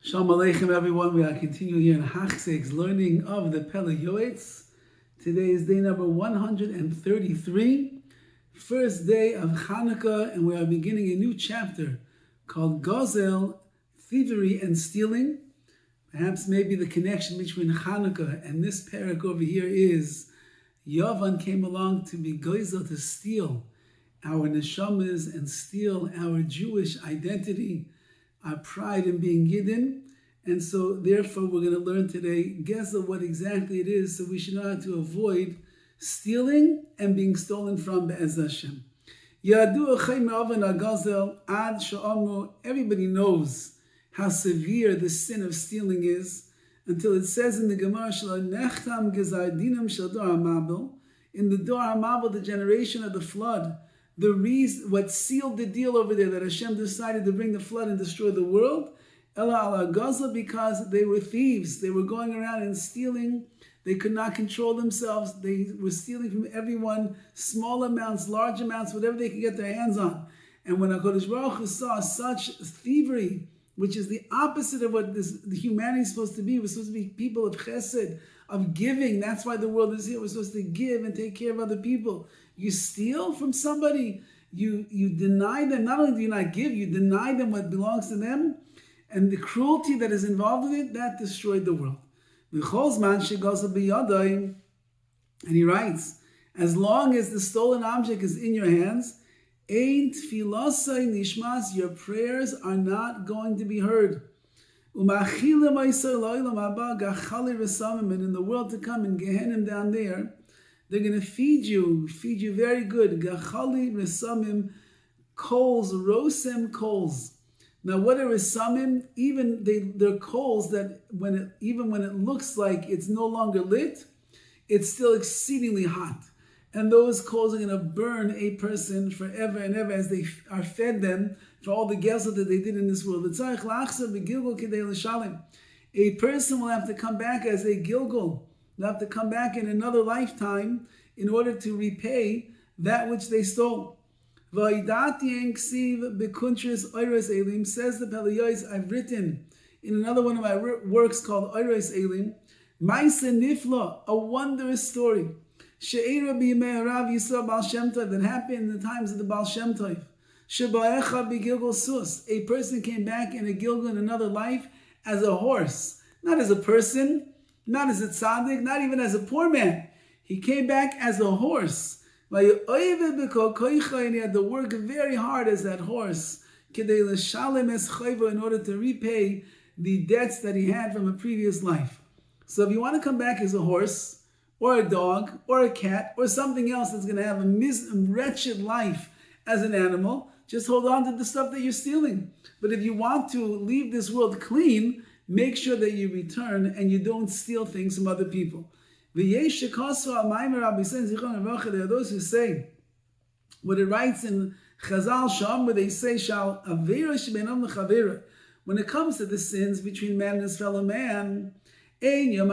Shalom Aleichem, everyone. We are continuing here in Hachzek's learning of the Pele Yoetz. Today is day number 133, first day of Hanukkah, and we are beginning a new chapter called Gozel, Thievery and Stealing. Perhaps maybe the connection between Hanukkah and this parak over here is Yavan came along to be Gozel, to steal our neshamas and steal our Jewish identity, our pride in being Yidden. And so therefore we're going to learn today Gezel, what exactly it is, so we should know how to avoid stealing and being stolen from Be'ez Hashem. Everybody knows how severe the sin of stealing is, until it says in the Gemara, in the Dor HaMabel, the generation of the flood, the reason, what sealed the deal over there, that Hashem decided to bring the flood and destroy the world, Ela ala Gazla, because they were thieves. They were going around and stealing. They could not control themselves. They were stealing from everyone, small amounts, large amounts, whatever they could get their hands on. And when HaKadosh Baruch Hu saw such thievery, which is the opposite of what the humanity is supposed to be, we're supposed to be people of chesed, of giving. That's why the world is here. We're supposed to give and take care of other people. You steal from somebody, you deny them. Not only do you not give, you deny them what belongs to them. And the cruelty that is involved in it, that destroyed the world. And he writes, as long as the stolen object is in your hands, your prayers are not going to be heard. And in the world to come, in Gehenna down there, they're going to feed you very good. Gachali resamim, coals, rosem coals. Now, what are resamim? Even they're coals that even when it looks like it's no longer lit, it's still exceedingly hot. And those coals are going to burn a person forever and ever as they are fed them for all the gezel that they did in this world. A person will have to come back as a gilgul. They'll have to come back in another lifetime in order to repay that which they stole. Says the Pele Yoetz, I've written in another one of my works called Oyres Elim, Maisa Nifla, a wondrous story. She'era b'yimei Rav Yisrael Baal Shem Tov, that happened in the times of the Baal Shem Tov. Sheba'echa b'gilgul sus, a person came back in a gilgul in another life as a horse, not as a person, not as a tzaddik, not even as a poor man. He came back as a horse. And he had to work very hard as that horse in order to repay the debts that he had from a previous life. So if you want to come back as a horse, or a dog, or a cat, or something else that's going to have a wretched life as an animal, just hold on to the stuff that you're stealing. But if you want to leave this world clean, make sure that you return and you don't steal things from other people. There are those who say, what it writes in Chazal Sham, where they say, when it comes to the sins between man and his fellow man, Yom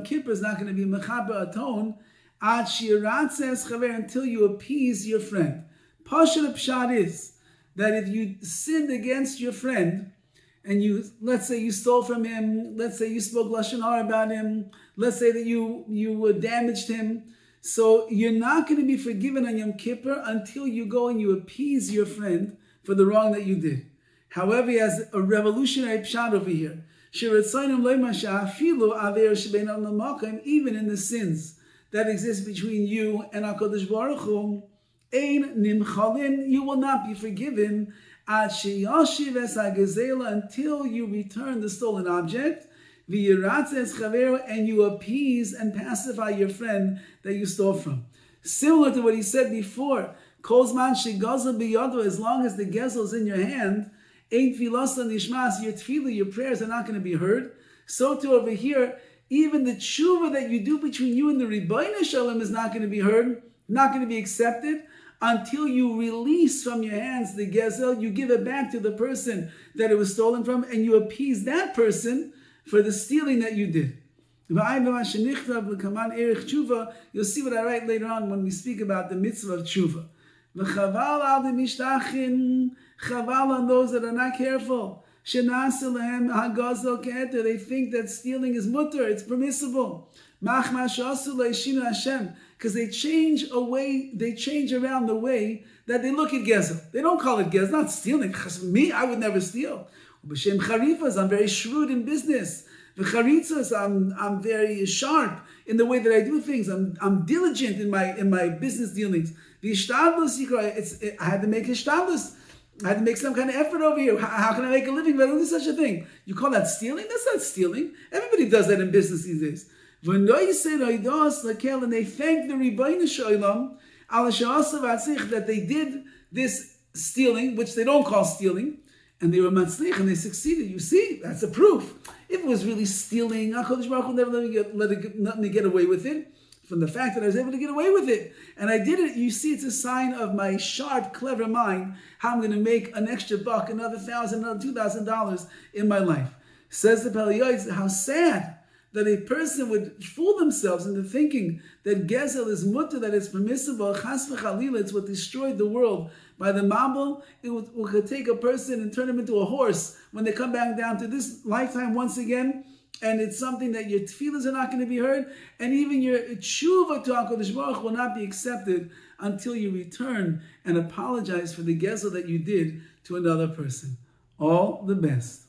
Kippur is not going to be mechaper, atone, until you appease your friend. Pashat Pshat is that if you sinned against your friend, and let's say you stole from him, let's say you spoke Lashon Hara about him, let's say that you damaged him, so you're not going to be forgiven on Yom Kippur until you go and you appease your friend for the wrong that you did. However, he has a revolutionary pshat over here. Even in the sins that exist between you and HaKadosh Baruch Hu, you will not be forgiven until you return the stolen object, and you appease and pacify your friend that you stole from. Similar to what he said before, as long as the gezel is in your hand, your tefillah, your prayers are not going to be heard. So too over here, even the tshuva that you do between you and the Rebbeinu Shalom is not going to be heard, not going to be accepted, until you release from your hands the gezel, you give it back to the person that it was stolen from, and you appease that person for the stealing that you did. You'll see what I write later on when we speak about the mitzvah of tshuva. Chaval on those that are not careful. Shenasalem hagazel keter. They think that stealing is mutter, it's permissible. Machma shasu leishinu Hashem, because they change around the way that they look at gezel. They don't call it gezel, not stealing. Because me, I would never steal. B'shem charifas, I'm very shrewd in business. V'charitzas, I'm very sharp in the way that I do things. I'm diligent in my business dealings. V'ishtadlus, I had to make hishtadlus. I had to make some kind of effort over here. How can I make a living by doing such a thing? You call that stealing? That's not stealing. Everybody does that in business these days. And they thank the Rabbi Shalom that they did this stealing, which they don't call stealing, and they were matzlich and they succeeded. You see, that's a proof. If it was really stealing, HaKadosh Baruch Hu never let me get away with it. From the fact that I was able to get away with it, and I did it, you see, it's a sign of my sharp, clever mind, how I'm going to make an extra buck, another $1,000, another $2,000 in my life. Says the Pele Yoetz, how sad that a person would fool themselves into thinking that gezel is mutter, that it's permissible. Chas v'chalila, it's what destroyed the world. By the mabul, it could take a person and turn him into a horse when they come back down to this lifetime once again. And it's something that your tefillahs are not going to be heard, and even your tshuva to HaKadosh Baruch Hu will not be accepted until you return and apologize for the gezel that you did to another person. All the best.